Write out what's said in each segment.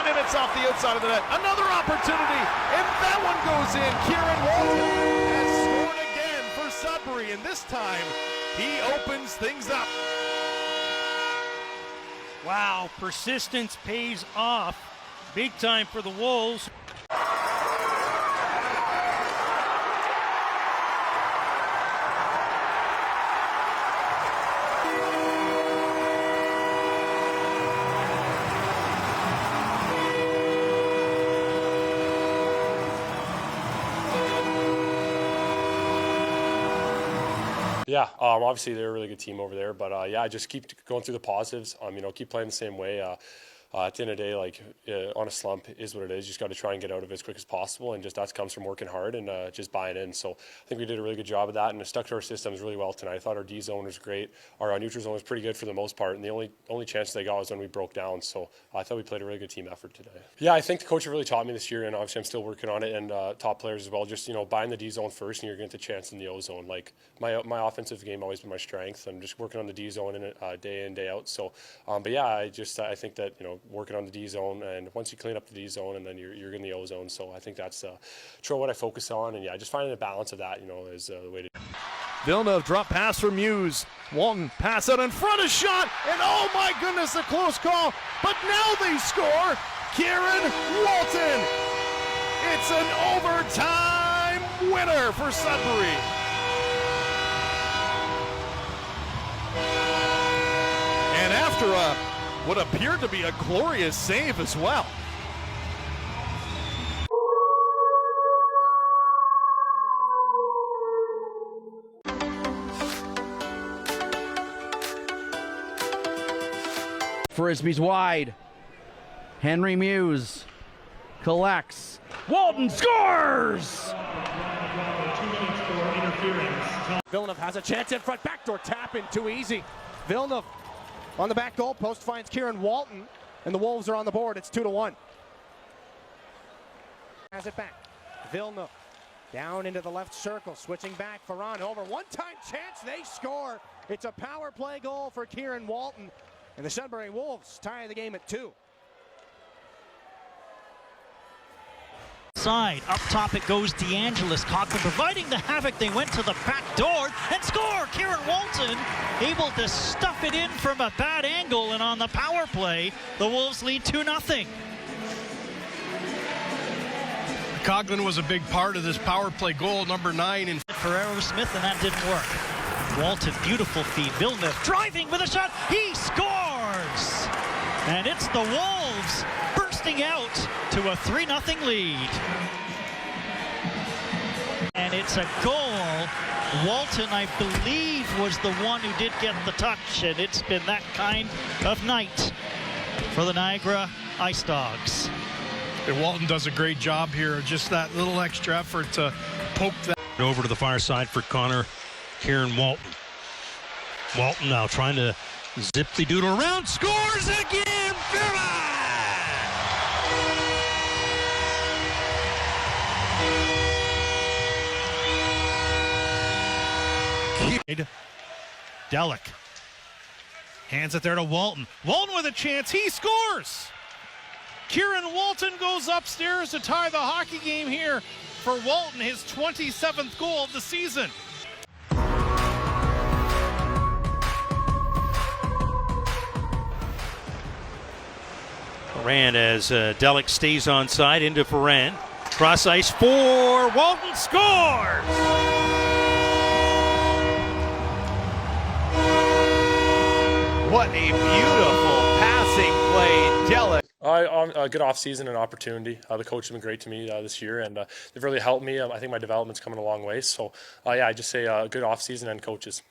Minutes off the outside of the net. Another opportunity, and that one goes in. Kieron Walton has scored again for Sudbury, and this time he opens things up. Wow, persistence pays off big time for the Wolves. Yeah, obviously they're a really good team over there, but yeah, just keep going through the positives. Keep playing the same way. At the end of the day, on a slump is what it is. You just got to try and get out of it as quick as possible, and just that comes from working hard and just buying in. So I think we did a really good job of that, and it stuck to our systems really well tonight. I thought our D zone was great. Our neutral zone was pretty good for the most part, and the only chance they got was when we broke down. So I thought we played a really good team effort today. Yeah, I think the coach really taught me this year, and obviously I'm still working on it. And top players as well. Just buying the D zone first, and you're going to get the chance in the O zone. Like my offensive game always been my strength. I'm just working on the D zone day in day out. So, but yeah, I think that working on the D zone. And once you clean up the D zone, and then you're in the O zone. So I think that's what I focus on. And yeah, just finding a balance of that, is the way to. Villeneuve drop pass from Muse. Walton pass out in front of shot, and oh my goodness, a close call. But now they score. Kieron Walton. It's an overtime winner for Sudbury. And after what appeared to be a glorious save as well. Frisbee's wide. Henry Muse collects. Walton scores! Villeneuve has a chance in front. Backdoor tap in, too easy. Villeneuve on the back goal post finds Kieron Walton, and the Wolves are on the board. It's 2-1. Has it back. Villeneuve down into the left circle, switching back. Ferran over. One-time chance. They score. It's a power play goal for Kieron Walton, and the Sudbury Wolves tie the game at 2. Side. Up top it goes DeAngelis. Cochran providing the havoc. They went to the back door and score. Kieron Walton able to stuff it in from a bad angle, and on the power play, the Wolves lead 2-0. Coughlin was a big part of this power play goal, number 9. And Ferrero Smith, and that didn't work. Walton, beautiful feed. Villeneuve driving with a shot. He scores! And it's the Wolves bursting out to a 3-0 lead. And it's a goal. Walton, I believe, was the one who did get the touch, and it's been that kind of night for the Niagara Ice Dogs. And Walton does a great job here, just that little extra effort to poke that. Over to the far side for Connor. Kieron Walton. Walton now trying to zip the doodle around, scores again! Delic hands it there to Walton. Walton with a chance. He scores! Kieron Walton goes upstairs to tie the hockey game here for Walton, his 27th goal of the season. Ferran as Delic stays on side into Ferran. Cross ice for Walton, scores! What a beautiful passing play, Delic. A good off-season and opportunity. The coach has been great to me this year, and they've really helped me. I think my development's coming a long way. So, yeah, I just say good off-season and coaches.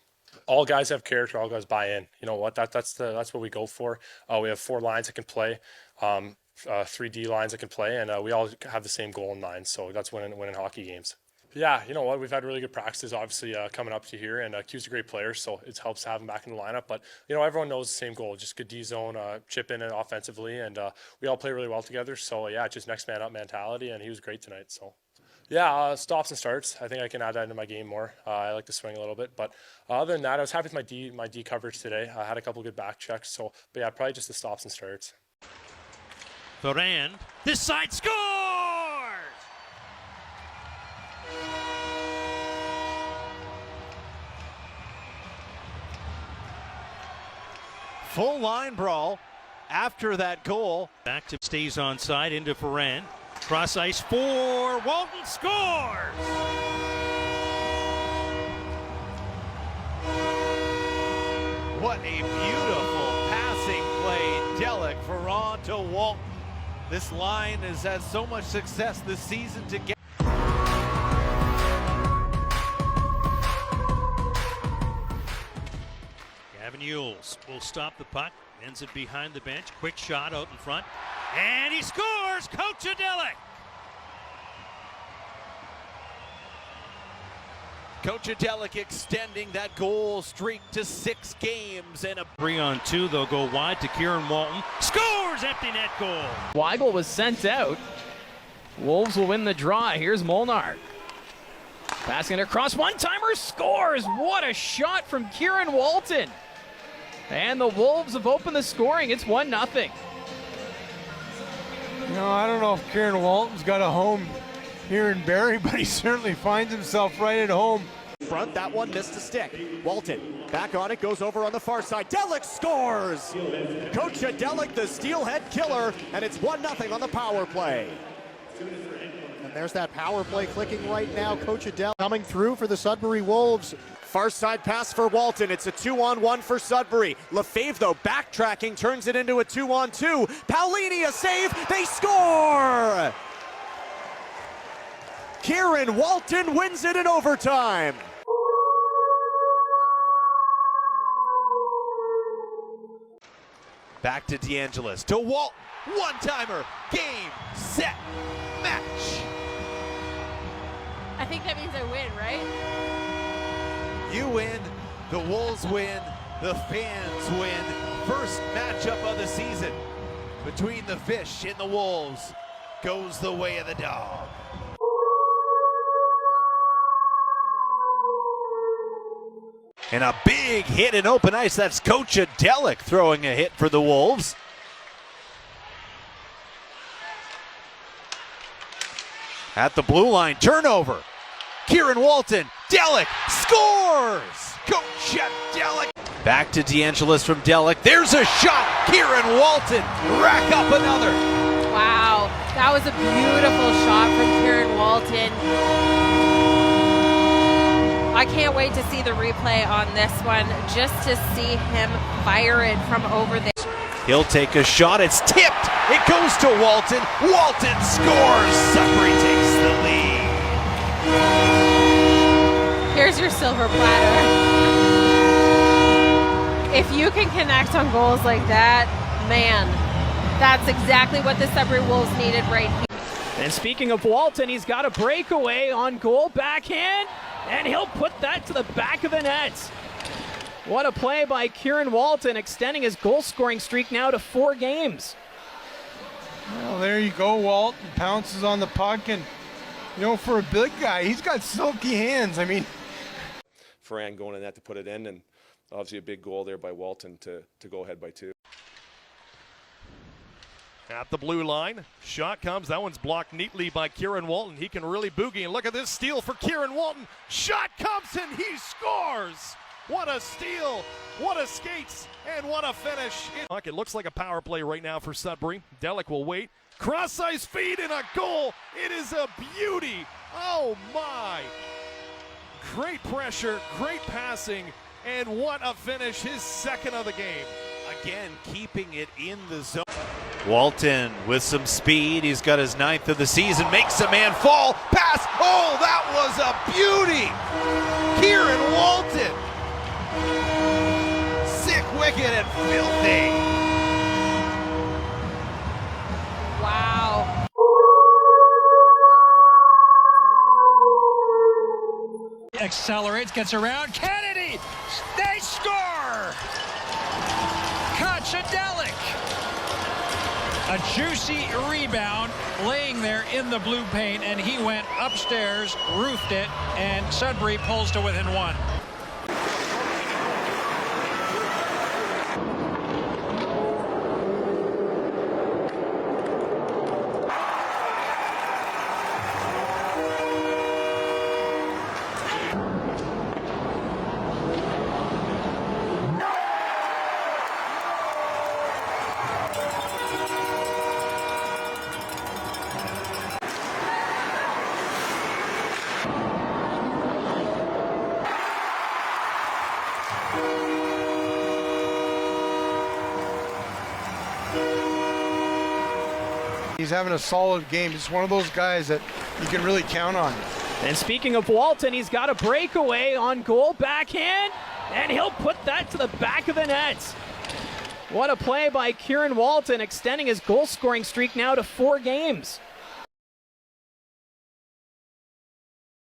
All guys have character. All guys buy in. You know what? That's what we go for. We have 4 lines that can play, 3 D lines that can play, and we all have the same goal in mind. So that's winning hockey games. Yeah, you know what? We've had really good practices, obviously, coming up to here, and Q's a great player, so it helps to have him back in the lineup. But, everyone knows the same goal, just good D-zone, chip in offensively, and we all play really well together. So, yeah, just next man up mentality, and he was great tonight. So, yeah, stops and starts. I think I can add that into my game more. I like to swing a little bit. But other than that, I was happy with my D coverage today. I had a couple good back checks. So, but, yeah, probably just the stops and starts. Ferrand, this side scores! Full line brawl after that goal. Back to stays on side into Ferrand. Cross ice for Walton, scores! What a beautiful passing play. Delic, Ferrand to Walton. This line has had so much success this season together. Gavin Yules will stop the puck, ends it behind the bench, quick shot out in front, and he scores! Kocadelic! Kocadelic extending that goal streak to 6 games and a 3-on-2, they'll go wide to Kieron Walton, scores! Empty net goal! Weigel was sent out. Wolves will win the draw. Here's Molnar. Passing it across, one-timer, scores! What a shot from Kieron Walton! And the Wolves have opened the scoring. It's 1-0. You know, I don't know if Kieron Walton's got a home here in Barrie, but he certainly finds himself right at home. Front, that one missed a stick. Walton back on it, goes over on the far side. Delic scores! Kocadelic, the steelhead killer, and it's 1-0 on the power play. And there's that power play clicking right now. Kocadelic coming through for the Sudbury Wolves. Far side pass for Walton. It's a 2-on-1 for Sudbury. Lefebvre, though, backtracking, turns it into a 2-on-2. Paulini, a save. They score! Kieron Walton wins it in overtime. Back to DeAngelis, to Walton. One-timer. Game, set, match. I think that means I win, right? You win, the Wolves win, the fans win. First matchup of the season between the Fish and the Wolves goes the way of the dog. And a big hit in open ice. That's Kocadelic throwing a hit for the Wolves. At the blue line, turnover. Kieron Walton, Delic scores! Kocadelic. Back to DeAngelis from Delic. There's a shot. Kieron Walton rack up another. Wow, that was a beautiful shot from Kieron Walton. I can't wait to see the replay on this one, just to see him fire it from over there. He'll take a shot. It's tipped. It goes to Walton. Walton scores. Sudbury takes the lead. Here's your silver platter. If you can connect on goals like that, man, that's exactly what the Sudbury Wolves needed right here. And speaking of Walton, he's got a breakaway on goal, backhand, and he'll put that to the back of the net. What a play by Kieron Walton, extending his goal-scoring streak now to 4 games. Well, there you go. Walton pounces on the puck, and, you know, for a big guy, he's got silky hands. I mean, Ferrand going in that to put it in, and obviously a big goal there by Walton to go ahead by 2. At the blue line, shot comes. That one's blocked neatly by Kieron Walton. He can really boogie, and look at this steal for Kieron Walton. Shot comes and he scores. What a steal, what a skates, and what a finish. It looks like a power play right now for Sudbury. Delic will wait. Cross-ice feed and a goal. It is a beauty. Oh my. Great pressure, great passing, and what a finish. His second of the game. Again, keeping it in the zone. Walton with some speed. He's got his 9th of the season. Makes a man fall. Pass. Oh, that was a beauty. Kieron Walton. Sick, wicked, and filthy. Wow. Accelerates, gets around. Kennedy! They score! Kocadelic! A juicy rebound laying there in the blue paint, and he went upstairs, roofed it, and Sudbury pulls to within 1. He's having a solid game. He's one of those guys that you can really count on. And speaking of Walton, he's got a breakaway on goal, backhand, and he'll put that to the back of the net. What a play by Kieron Walton, extending his goal-scoring streak now to 4 games.